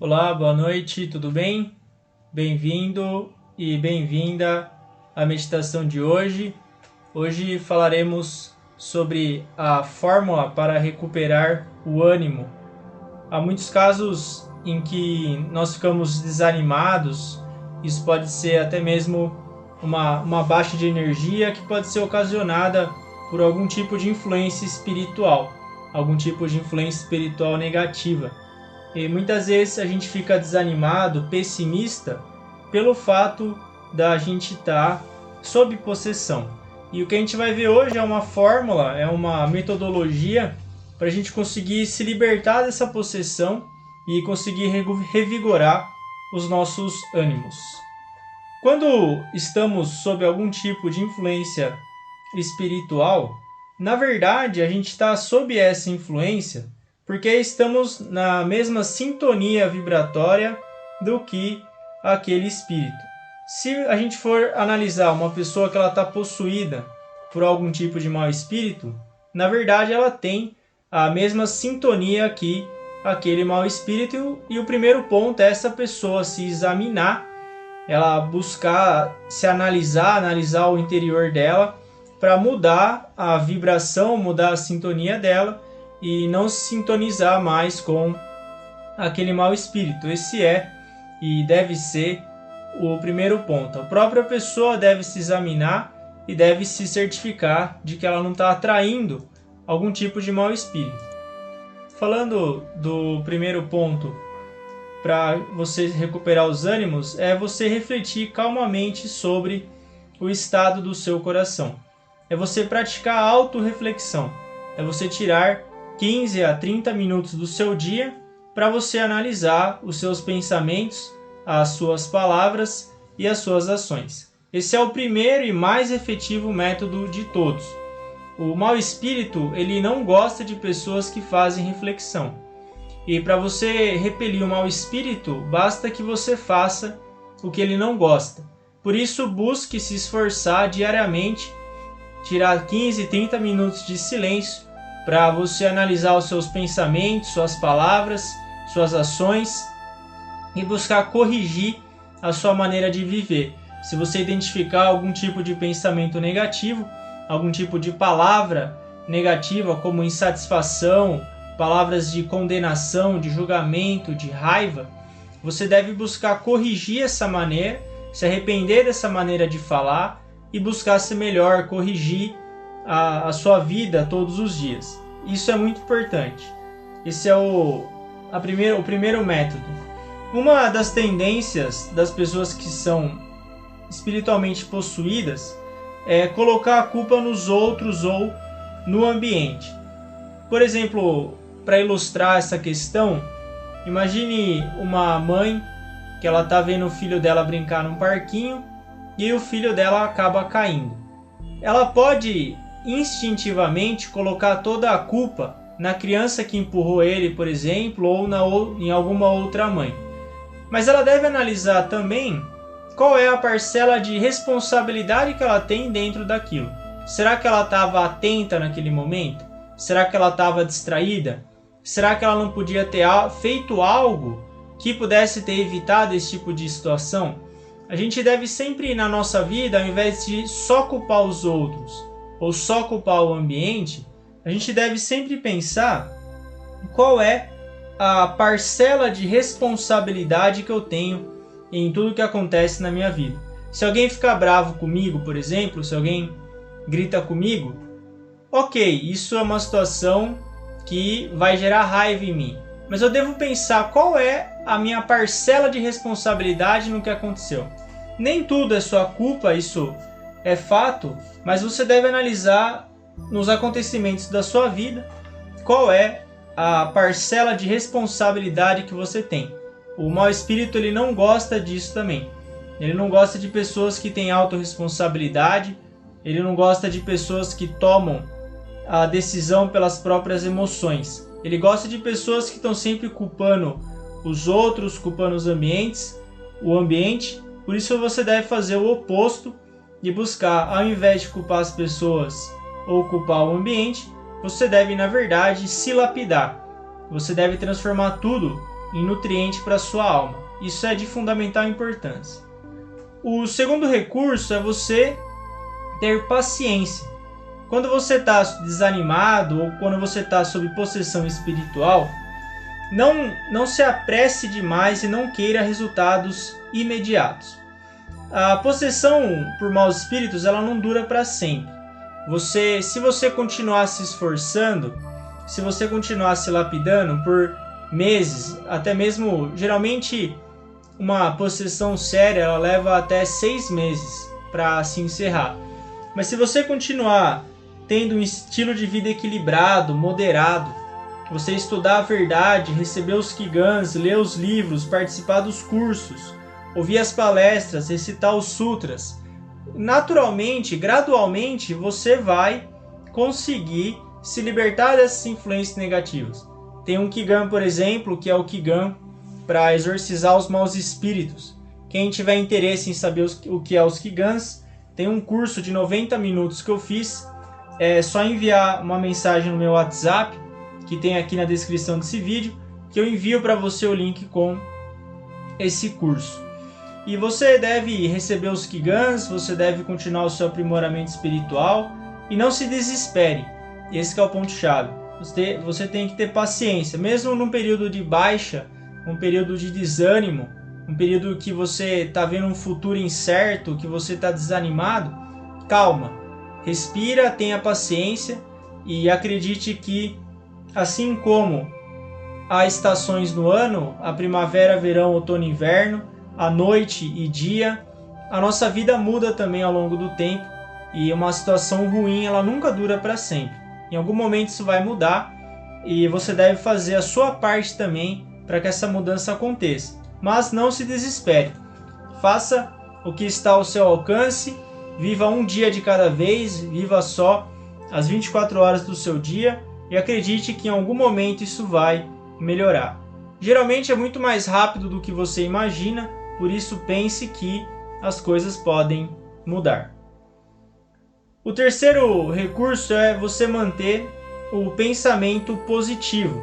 Olá, boa noite, tudo bem? Bem-vindo e bem-vinda à meditação de hoje. Hoje falaremos sobre a fórmula para recuperar o ânimo. Há muitos casos em que nós ficamos desanimados, isso pode ser até mesmo uma baixa de energia que pode ser ocasionada por algum tipo de influência espiritual, negativa. E muitas vezes a gente fica desanimado, pessimista, pelo fato da gente estar sob possessão. E o que a gente vai ver hoje é uma fórmula, é uma metodologia para a gente conseguir se libertar dessa possessão e conseguir revigorar os nossos ânimos. Quando estamos sob algum tipo de influência espiritual, na verdade a gente está sob essa influência porque estamos na mesma sintonia vibratória do que aquele espírito. Se a gente for analisar uma pessoa que ela está possuída por algum tipo de mau espírito, na verdade ela tem a mesma sintonia que aquele mau espírito, e o primeiro ponto é essa pessoa se examinar, ela buscar se analisar o interior dela para mudar a vibração, mudar a sintonia dela e não se sintonizar mais com aquele mau espírito. Esse é e deve ser o primeiro ponto. A própria pessoa deve se examinar e deve se certificar de que ela não está atraindo algum tipo de mau espírito. Falando do primeiro ponto para você recuperar os ânimos, é você refletir calmamente sobre o estado do seu coração. É você praticar a autorreflexão. É você tirar 15 a 30 minutos do seu dia para você analisar os seus pensamentos, as suas palavras e as suas ações. Esse é o primeiro e mais efetivo método de todos. O mau espírito, ele não gosta de pessoas que fazem reflexão. E para você repelir o mau espírito, basta que você faça o que ele não gosta. Por isso, busque se esforçar diariamente, tirar 15, 30 minutos de silêncio para você analisar os seus pensamentos, suas palavras, suas ações e buscar corrigir a sua maneira de viver. Se você identificar algum tipo de pensamento negativo, algum tipo de palavra negativa como insatisfação, palavras de condenação, de julgamento, de raiva, você deve buscar corrigir essa maneira, se arrepender dessa maneira de falar e buscar ser melhor, corrigir a sua vida todos os dias. Isso é muito importante. Esse é o primeiro método. Uma das tendências das pessoas que são espiritualmente possuídas é colocar a culpa nos outros ou no ambiente. Por exemplo, para ilustrar essa questão, imagine uma mãe que ela está vendo o filho dela brincar num parquinho e o filho dela acaba caindo. Ela pode instintivamente colocar toda a culpa na criança que empurrou ele, por exemplo, ou em alguma outra mãe. Mas ela deve analisar também qual é a parcela de responsabilidade que ela tem dentro daquilo. Será que ela estava atenta naquele momento? Será que ela estava distraída? Será que ela não podia ter feito algo que pudesse ter evitado esse tipo de situação? A gente deve sempre, na nossa vida, ao invés de só culpar os outros ou só culpar o ambiente, a gente deve sempre pensar qual é a parcela de responsabilidade que eu tenho em tudo que acontece na minha vida. Se alguém ficar bravo comigo, por exemplo, se alguém grita comigo, ok, isso é uma situação que vai gerar raiva em mim. Mas eu devo pensar qual é a minha parcela de responsabilidade no que aconteceu. Nem tudo é sua culpa, isso é fato, mas você deve analisar nos acontecimentos da sua vida qual é a parcela de responsabilidade que você tem. O mau espírito, ele não gosta disso também. Ele não gosta de pessoas que têm autorresponsabilidade, ele não gosta de pessoas que tomam a decisão pelas próprias emoções. Ele gosta de pessoas que estão sempre culpando os outros, culpando os ambientes, o ambiente. Por isso você deve fazer o oposto e buscar, ao invés de culpar as pessoas ou culpar o ambiente, você deve, na verdade, se lapidar. Você deve transformar tudo em nutriente para a sua alma. Isso é de fundamental importância. O segundo recurso é você ter paciência. Quando você está desanimado ou quando você está sob possessão espiritual, não se apresse demais e não queira resultados imediatos. A possessão por maus espíritos ela não dura para sempre. Se você continuar se esforçando, se você continuar se lapidando por meses, até mesmo, geralmente, uma possessão séria ela leva até 6 meses para se encerrar. Mas se você continuar tendo um estilo de vida equilibrado, moderado, você estudar a verdade, receber os Kigans, ler os livros, participar dos cursos, ouvir as palestras, recitar os sutras, naturalmente, gradualmente, você vai conseguir se libertar dessas influências negativas. Tem um Kigan, por exemplo, que é o Kigan para exorcizar os maus espíritos. Quem tiver interesse em saber o que é os Kigans, tem um curso de 90 minutos que eu fiz. É só enviar uma mensagem no meu WhatsApp, que tem aqui na descrição desse vídeo, que eu envio para você o link com esse curso. E você deve receber os Kigans, você deve continuar o seu aprimoramento espiritual e não se desespere. Esse que é o ponto-chave. Você tem que ter paciência, mesmo num período de baixa, um período de desânimo, um período que você está vendo um futuro incerto, que você está desanimado. Calma, respira, tenha paciência e acredite que, assim como há estações no ano, a primavera, verão, outono e inverno, a noite e dia, a nossa vida muda também ao longo do tempo e uma situação ruim ela nunca dura para sempre. Em algum momento isso vai mudar e você deve fazer a sua parte também para que essa mudança aconteça. Mas não se desespere. Faça o que está ao seu alcance, viva um dia de cada vez, viva só as 24 horas do seu dia e acredite que em algum momento isso vai melhorar. Geralmente é muito mais rápido do que você imagina, por isso pense que as coisas podem mudar. O terceiro recurso é você manter o pensamento positivo.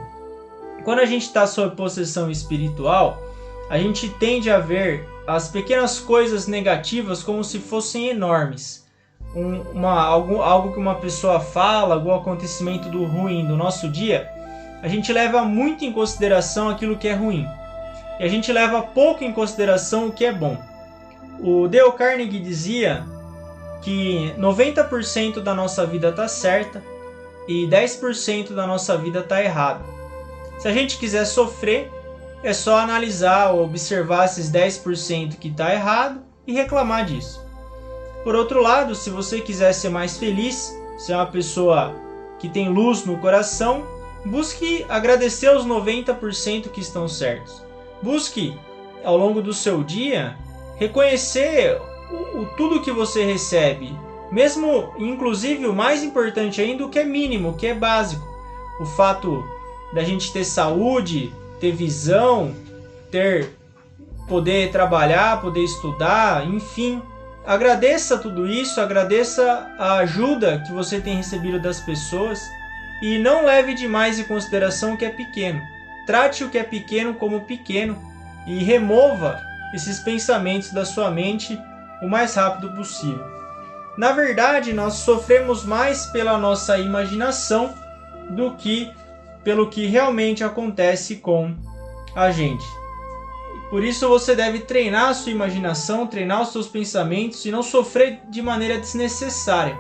Quando a gente está sob possessão espiritual, a gente tende a ver as pequenas coisas negativas como se fossem enormes. Algo que uma pessoa fala, algum acontecimento do ruim do nosso dia, a gente leva muito em consideração aquilo que é ruim. E a gente leva pouco em consideração o que é bom. O Dale Carnegie dizia que 90% da nossa vida está certa e 10% da nossa vida está errada. Se a gente quiser sofrer, é só analisar ou observar esses 10% que está errado e reclamar disso. Por outro lado, se você quiser ser mais feliz, ser uma pessoa que tem luz no coração, busque agradecer os 90% que estão certos. Busque, ao longo do seu dia, reconhecer tudo que você recebe, mesmo, inclusive, o mais importante ainda, o que é mínimo, o que é básico. O fato da gente ter saúde, ter visão, poder trabalhar, poder estudar, enfim. Agradeça tudo isso, agradeça a ajuda que você tem recebido das pessoas e não leve demais em consideração o que é pequeno. Trate o que é pequeno como pequeno e remova esses pensamentos da sua mente o mais rápido possível. Na verdade, nós sofremos mais pela nossa imaginação do que pelo que realmente acontece com a gente. Por isso você deve treinar a sua imaginação, treinar os seus pensamentos e não sofrer de maneira desnecessária.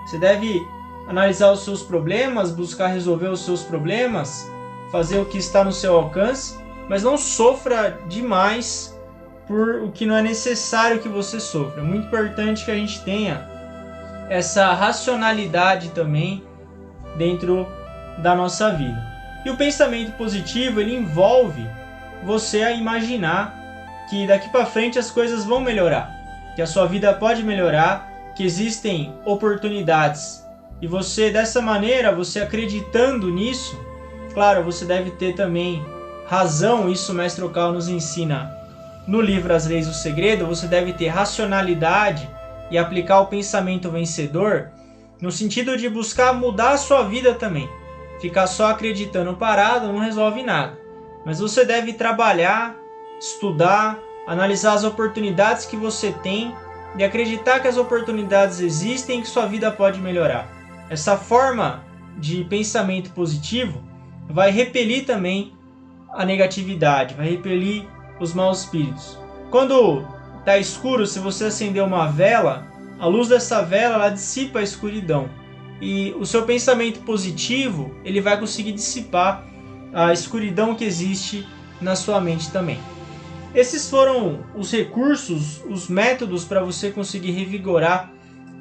Você deve analisar os seus problemas, buscar resolver os seus problemas, fazer o que está no seu alcance, mas não sofra demais por o que não é necessário que você sofra. É muito importante que a gente tenha essa racionalidade também dentro da nossa vida. E o pensamento positivo, ele envolve você a imaginar que daqui para frente as coisas vão melhorar, que a sua vida pode melhorar, que existem oportunidades. E você, dessa maneira, você acreditando nisso, claro, você deve ter também razão, isso o Mestre Okal nos ensina no livro As Leis do Segredo, você deve ter racionalidade e aplicar o pensamento vencedor no sentido de buscar mudar a sua vida também. Ficar só acreditando parado não resolve nada. mas você deve trabalhar, estudar, analisar as oportunidades que você tem e acreditar que as oportunidades existem e que sua vida pode melhorar. Essa forma de pensamento positivo vai repelir também a negatividade, vai repelir os maus espíritos. Quando está escuro, se você acender uma vela, a luz dessa vela ela dissipa a escuridão. E o seu pensamento positivo ele vai conseguir dissipar a escuridão que existe na sua mente também. Esses foram os recursos, os métodos para você conseguir revigorar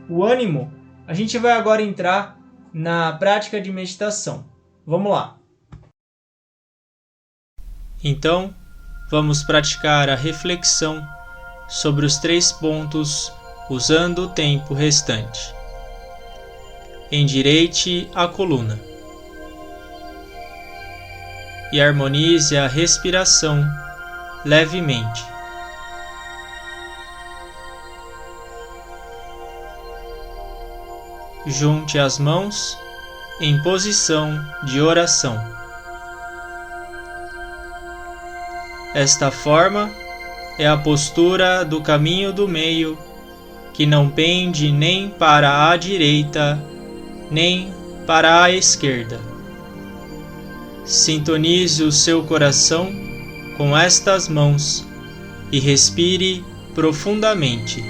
o ânimo. A gente vai agora entrar na prática de meditação. Vamos lá. Então, vamos praticar a reflexão sobre os 3 pontos usando o tempo restante. Endireite a coluna e harmonize a respiração levemente. Junte as mãos em posição de oração. Esta forma é a postura do caminho do meio, que não pende nem para a direita, nem para a esquerda. Sintonize o seu coração com estas mãos e respire profundamente.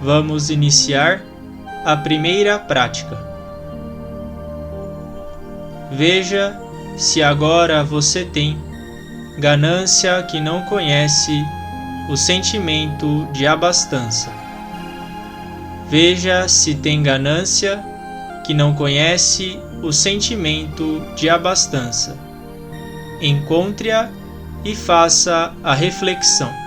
Vamos iniciar a primeira prática. Veja se agora você tem ganância que não conhece o sentimento de abastança. Veja se tem ganância que não conhece o sentimento de abastança. Encontre-a e faça a reflexão.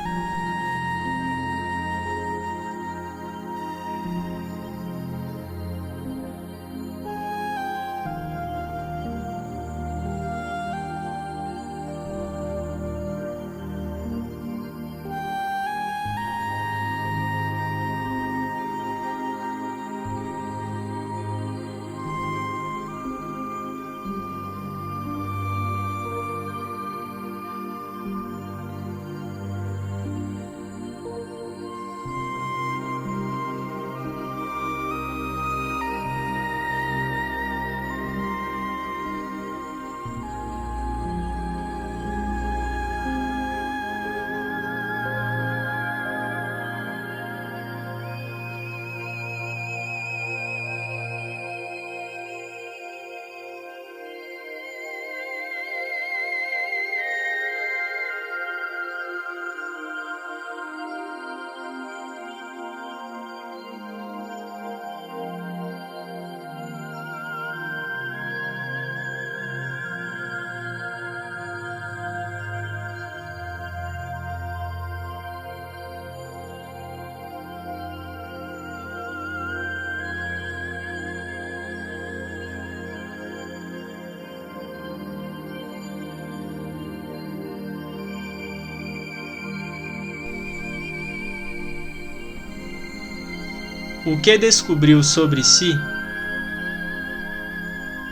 O que descobriu sobre si?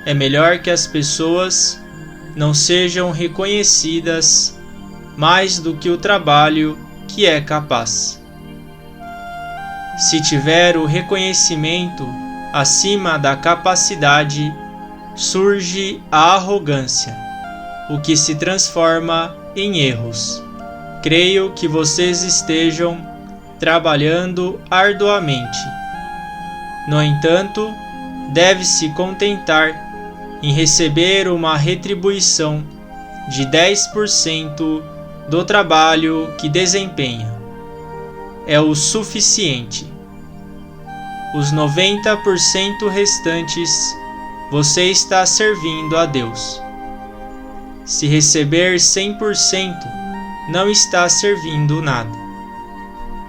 É melhor que as pessoas não sejam reconhecidas mais do que o trabalho que é capaz. Se tiver o reconhecimento acima da capacidade, surge a arrogância, o que se transforma em erros. Creio que vocês estejam trabalhando arduamente. No entanto, deve-se contentar em receber uma retribuição de 10% do trabalho que desempenha. É o suficiente. Os 90% restantes você está servindo a Deus. Se receber 100%, não está servindo nada.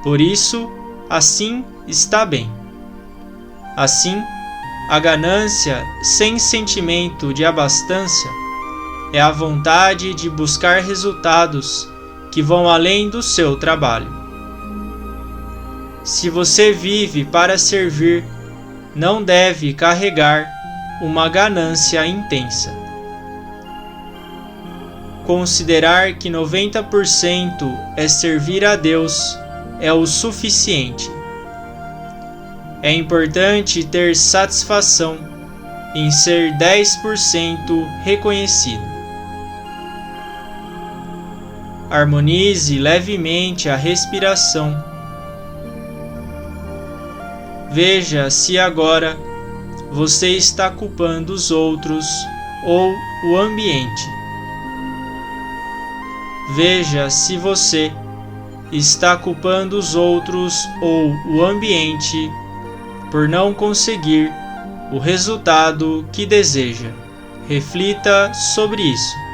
Por isso, assim está bem. Assim, a ganância sem sentimento de abastança é a vontade de buscar resultados que vão além do seu trabalho. Se você vive para servir, não deve carregar uma ganância intensa. Considerar que 90% é servir a Deus é o suficiente. É importante ter satisfação em ser 10% reconhecido. Harmonize levemente a respiração. Veja se agora você está culpando os outros ou o ambiente. Veja se você está culpando os outros ou o ambiente por não conseguir o resultado que deseja. Reflita sobre isso.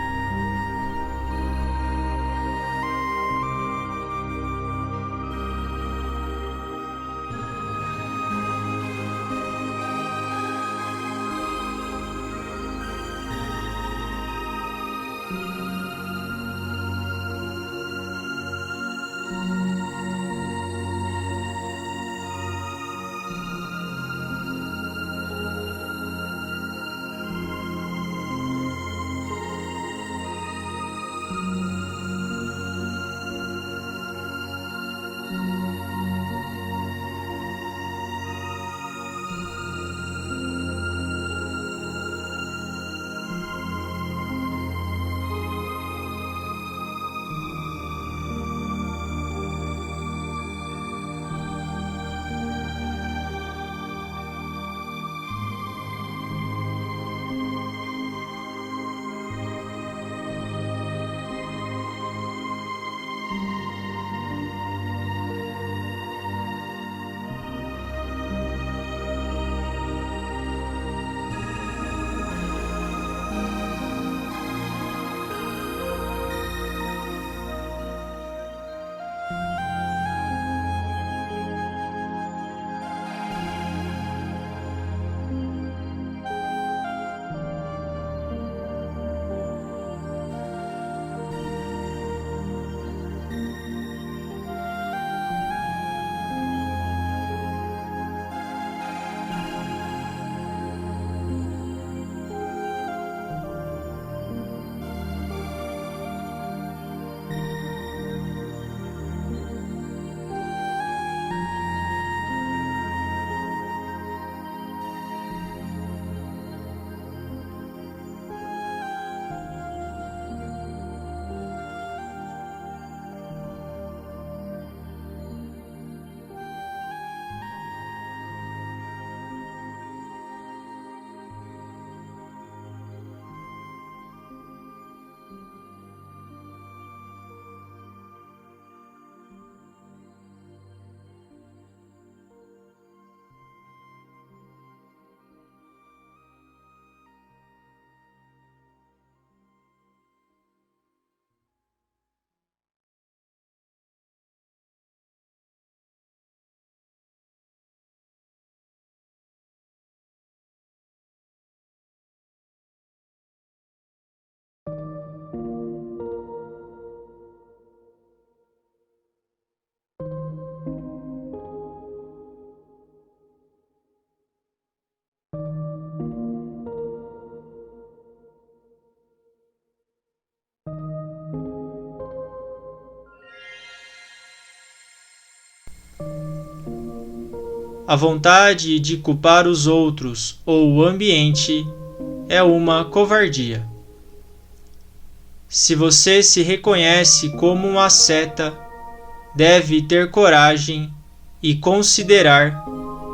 A vontade de culpar os outros ou o ambiente é uma covardia. Se você se reconhece como um asceta, deve ter coragem e considerar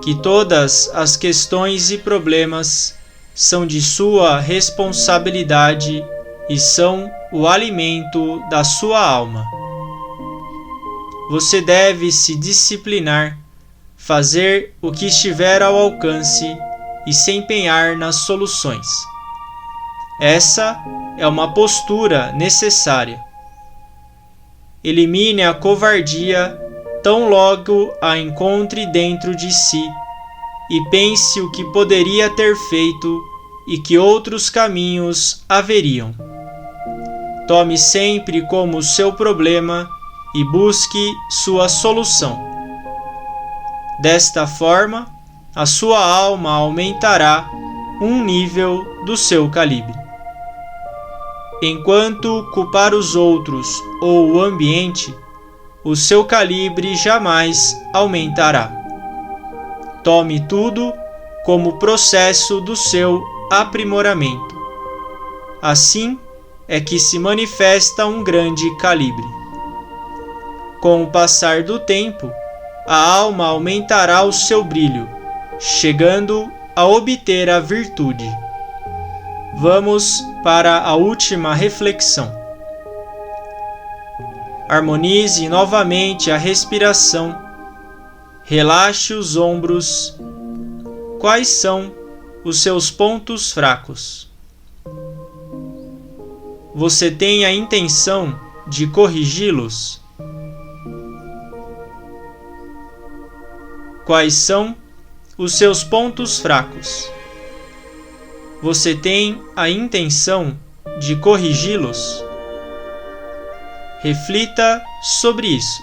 que todas as questões e problemas são de sua responsabilidade e são o alimento da sua alma. Você deve se disciplinar, fazer o que estiver ao alcance e se empenhar nas soluções. Essa é uma postura necessária. Elimine a covardia tão logo a encontre dentro de si e pense o que poderia ter feito e que outros caminhos haveriam. Tome sempre como seu problema e busque sua solução. Desta forma, a sua alma aumentará um nível do seu calibre. Enquanto culpar os outros ou o ambiente, o seu calibre jamais aumentará. Tome tudo como processo do seu aprimoramento. Assim é que se manifesta um grande calibre. Com o passar do tempo, a alma aumentará o seu brilho, chegando a obter a virtude. Vamos para a última reflexão. Harmonize novamente a respiração. Relaxe os ombros. Quais são os seus pontos fracos? Você tem a intenção de corrigi-los? Quais são os seus pontos fracos? Você tem a intenção de corrigi-los? Reflita sobre isso.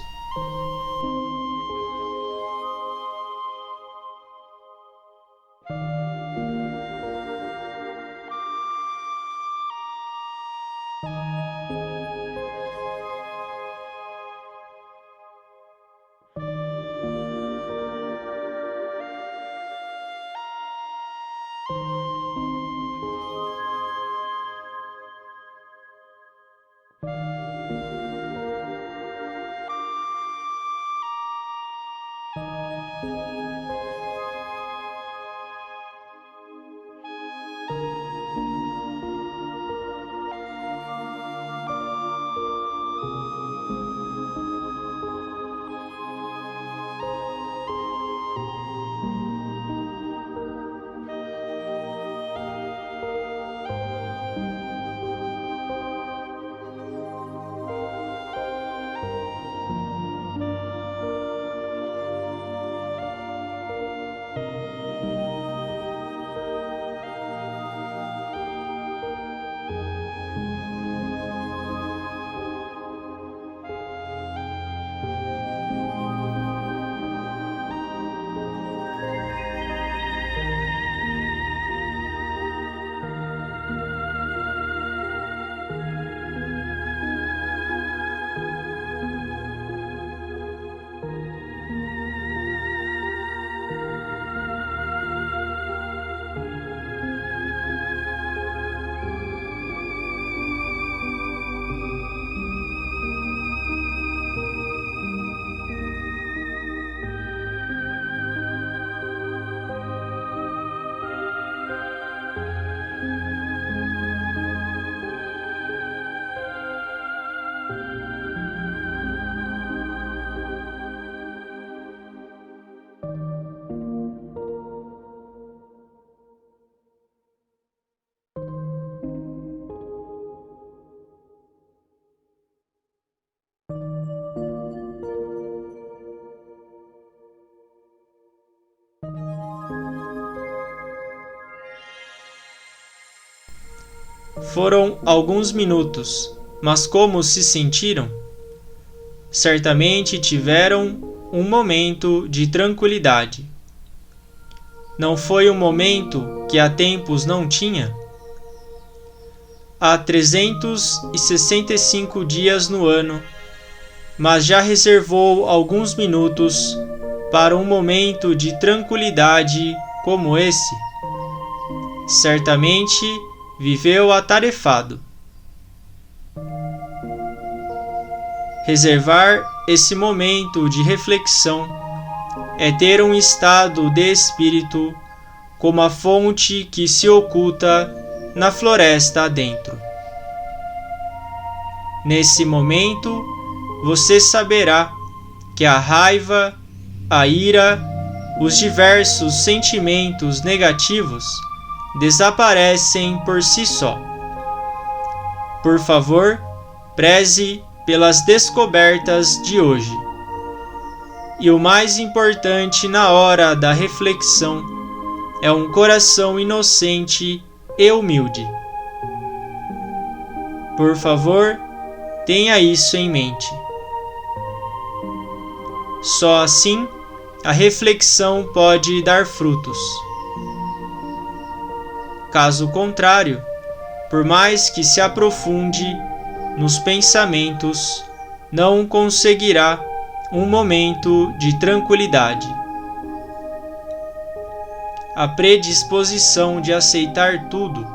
Foram alguns minutos, mas como se sentiram? Certamente tiveram um momento de tranquilidade. Não foi um momento que há tempos não tinha? Há 365 dias no ano, mas já reservou alguns minutos para um momento de tranquilidade como esse? Certamente viveu atarefado. Reservar esse momento de reflexão é ter um estado de espírito como a fonte que se oculta na floresta adentro. Nesse momento, você saberá que a raiva, a ira, os diversos sentimentos negativos desaparecem por si só. Por favor, preze pelas descobertas de hoje. E o mais importante na hora da reflexão é um coração inocente e humilde. Por favor, tenha isso em mente. Só assim a reflexão pode dar frutos. Caso contrário, por mais que se aprofunde nos pensamentos, não conseguirá um momento de tranquilidade. A predisposição de aceitar tudo,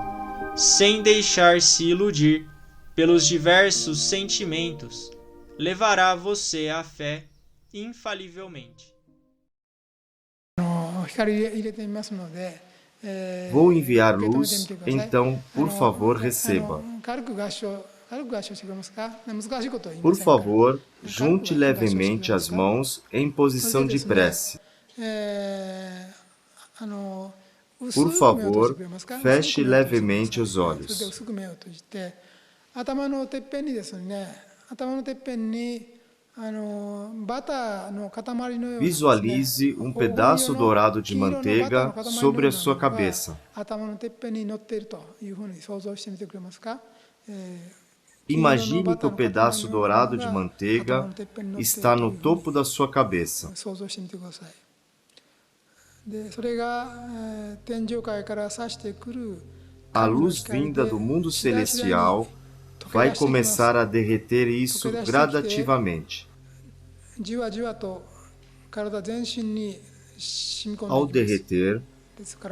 sem deixar-se iludir pelos diversos sentimentos, levará você à fé infalivelmente. Vou enviar luz, então, por favor, receba. Por favor, junte levemente as mãos em posição de prece. Por favor, feche levemente os olhos. Visualize um pedaço dourado de manteiga sobre a sua cabeça. Imagine que o pedaço dourado de manteiga está no topo da sua cabeça. A luz vinda do mundo celestial vai começar a derreter isso gradativamente. Ao derreter,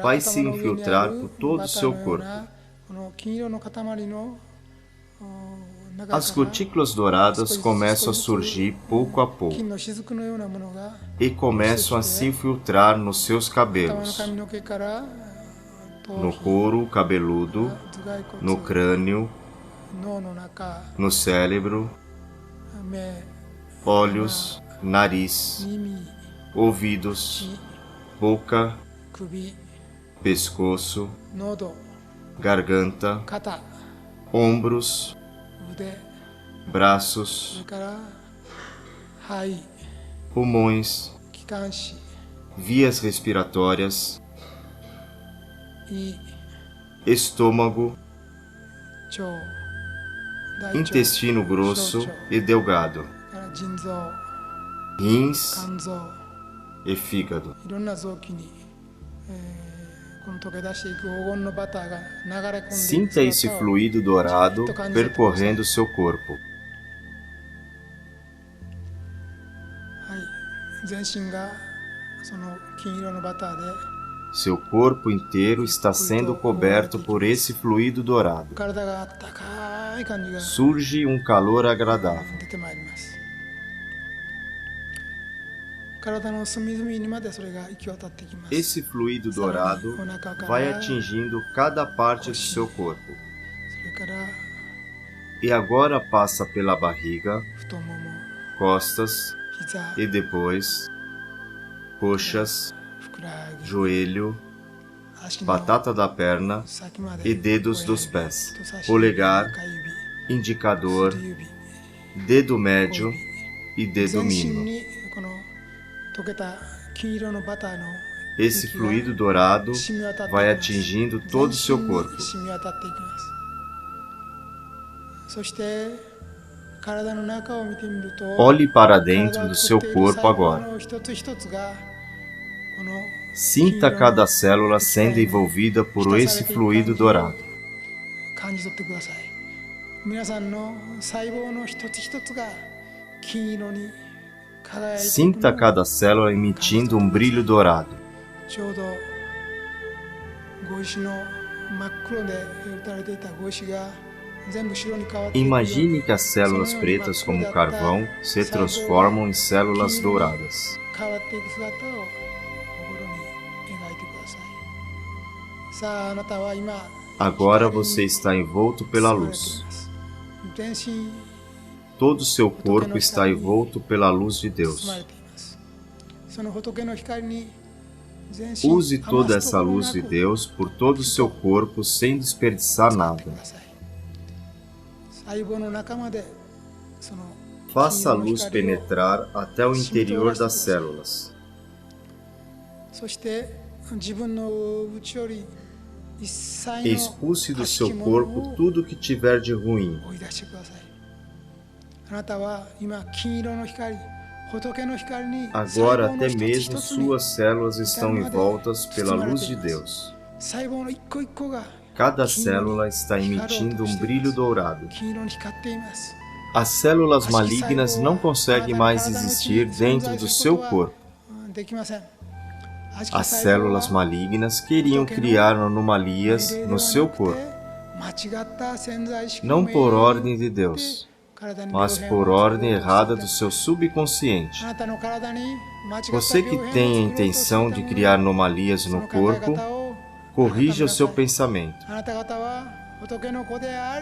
vai se infiltrar por todo o seu corpo. As gotículas douradas começam a surgir pouco a pouco e começam a se infiltrar nos seus cabelos, no couro cabeludo, no crânio, no cérebro, olhos, nariz, ouvidos, boca, pescoço, garganta, ombros, braços, pulmões, vias respiratórias, estômago, intestino grosso e delgado, rins e fígado. Sinta esse fluido dourado percorrendo seu corpo. Seu corpo inteiro está sendo coberto por esse fluido dourado. Surge um calor agradável. Esse fluido dourado vai atingindo cada parte do seu corpo. E agora passa pela barriga, costas e depois coxas, joelho, batata da perna e dedos dos pés, polegar, indicador, dedo médio e dedo mínimo. Esse fluido dourado vai atingindo todo o seu corpo. Olhe para dentro do seu corpo agora. Sinta cada célula sendo envolvida por esse fluido dourado. Sinta cada célula emitindo um brilho dourado. Imagine que as células pretas como carvão se transformam em células douradas. Agora você está envolto pela luz. Todo o seu corpo está envolto pela luz de Deus. Use toda essa luz de Deus por todo o seu corpo sem desperdiçar nada. Faça a luz penetrar até o interior das células. Expulse do seu corpo tudo que tiver de ruim. Agora até mesmo suas células estão envoltas pela luz de Deus. Cada célula está emitindo um brilho dourado. As células malignas não conseguem mais existir dentro do seu corpo. As células malignas queriam criar anomalias no seu corpo, não por ordem de Deus, mas por ordem errada do seu subconsciente. Você que tem a intenção de criar anomalias no corpo, corrija o seu pensamento.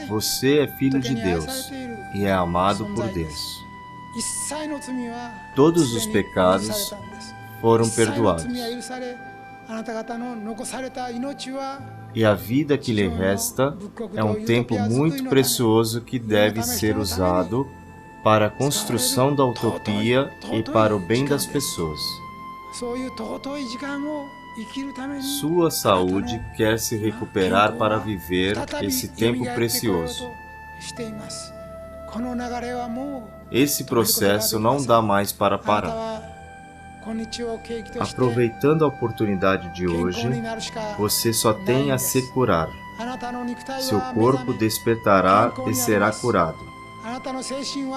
Você é filho de Deus e é amado por Deus. Todos os pecados foram perdoados. E a vida que lhe resta é um tempo muito precioso que deve ser usado para a construção da utopia e para o bem das pessoas. Sua saúde quer se recuperar para viver esse tempo precioso. Esse processo não dá mais para parar. Aproveitando a oportunidade de hoje, você só tem a se curar. Seu corpo despertará e será curado.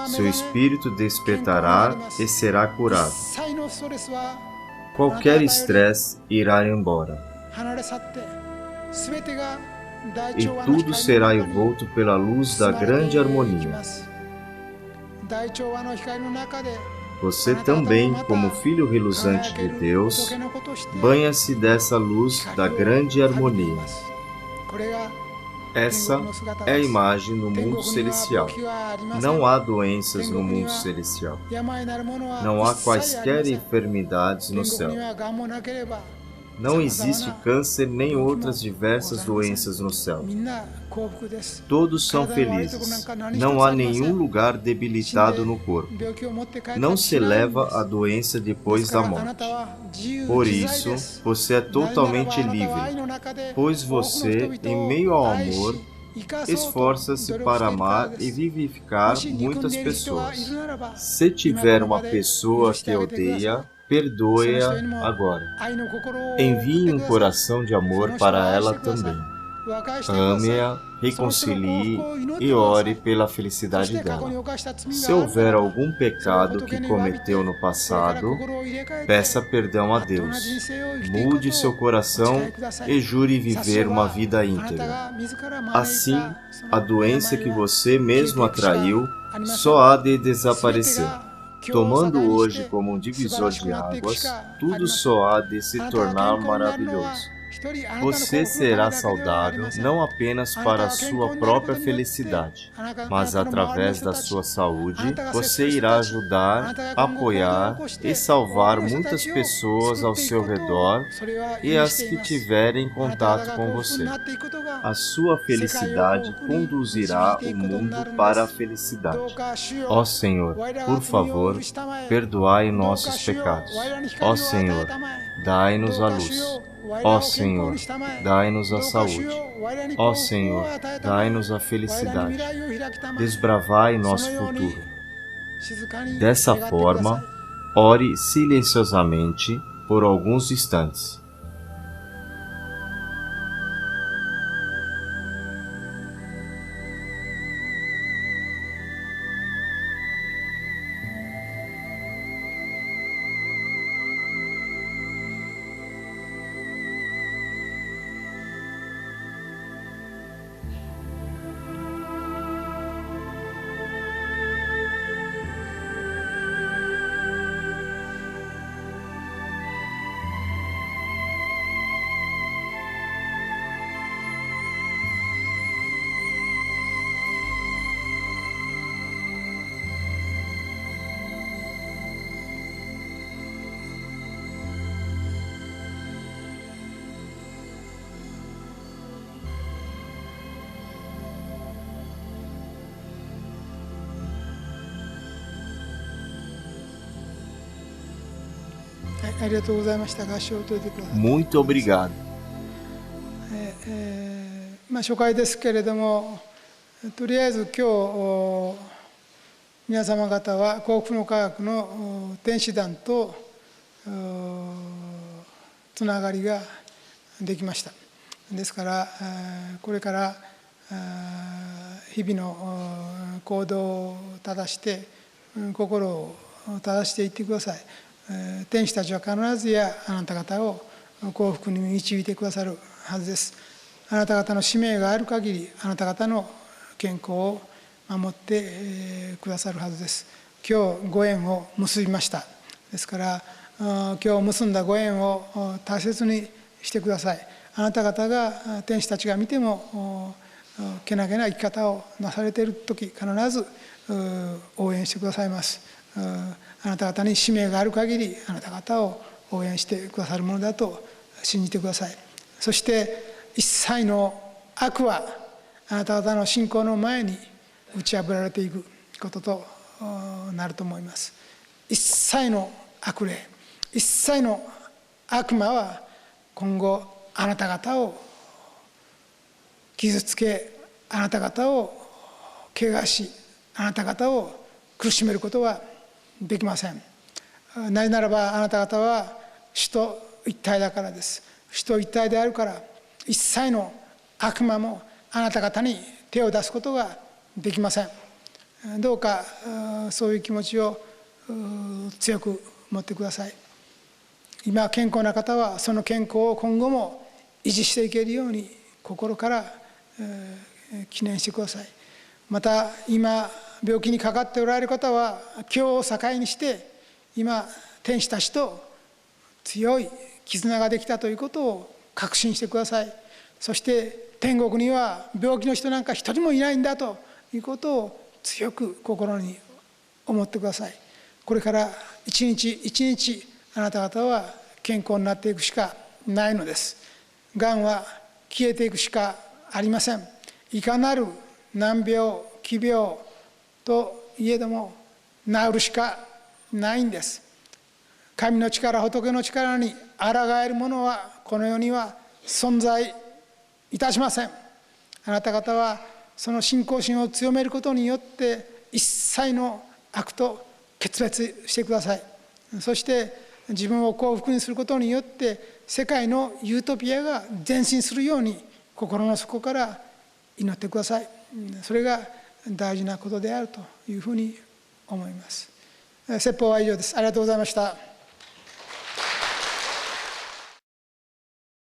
Seu espírito despertará e será curado. Qualquer estresse irá embora. E tudo será envolto pela luz da grande harmonia. Você também, como filho reluzente de Deus, banha-se dessa luz da grande harmonia. Essa é a imagem no mundo celestial. Não há doenças no mundo celestial. Não há quaisquer enfermidades no céu. Não existe câncer nem outras diversas doenças no céu. Todos são felizes. Não há nenhum lugar debilitado no corpo. Não se leva a doença depois da morte. Por isso, você é totalmente livre, pois você, em meio ao amor, esforça-se para amar e vivificar muitas pessoas. Se tiver uma pessoa que odeia, perdoe-a agora. Envie um coração de amor para ela também. Ame-a, reconcilie e ore pela felicidade dela. Se houver algum pecado que cometeu no passado, peça perdão a Deus. Mude seu coração e jure viver uma vida íntegra. Assim, a doença que você mesmo atraiu só há de desaparecer. Tomando hoje como um divisor de águas, tudo só há de se tornar maravilhoso. Você será saudável não apenas para a sua própria felicidade, mas através da sua saúde, você irá ajudar, apoiar e salvar muitas pessoas ao seu redor e as que tiverem contato com você. A sua felicidade conduzirá o mundo para a felicidade. Ó Senhor, por favor, perdoai nossos pecados. Ó Senhor, dai-nos a luz. Ó Senhor, dai-nos a saúde. Ó Senhor, dai-nos a felicidade. Desbravai nosso futuro. Dessa forma, ore silenciosamente por alguns instantes. Muito obrigado. 初回ですけれども、とりあえず今日皆様方は幸福の科学の天使団とつながりができました。ですからこれから日々の行動を正して心を正していってください。天使たちは必ずやあなた方を幸福に導いてくださるはずです。あなた方の使命がある限り、あなた方の健康を守ってくださるはずです。今日ご縁を結びました。ですから今日結んだご縁を大切にしてください。あなた方が天使たちが見てもけなげな生き方をなされている時、必ず応援してくださいます。あなた方に使命がある限り、あなた方を応援してくださるものだと信じてください。そして一切の悪はあなた方の信仰の前に打ち破られていくこととなると思います。一切の悪霊、一切の悪魔は今後あなた方を傷つけ、あなた方を怪我し、あなた方を苦しめることはできません。なぜならばあなた方は主と一体だからです。主と一体であるから一切の悪魔もあなた方に手を出すことができません。どうかそういう気持ちを強く持ってください。今健康な方はその健康を今後も維持していけるように心から記念してください。また今病気にかかっておられる方は今日を境にして今天使たちと強い絆ができたということを確信してください。そして天国には病気の人なんか一人もいないんだということを強く心に思ってください。これから一日一日あなた方は健康になっていくしかないのです。がんは消えていくしかありません。いかなる難病奇病といえども治るしかないんです。神の力、仏の力に抗えるものはこの世には存在いたしません。あなた方はその信仰心を強めることによって一切の悪と決別してください。そして自分を幸福にすることによって世界のユートピアが前進するように心の底から祈ってください。それが大事なことであるというふうに思います。説法は以上です。ありがとうございました。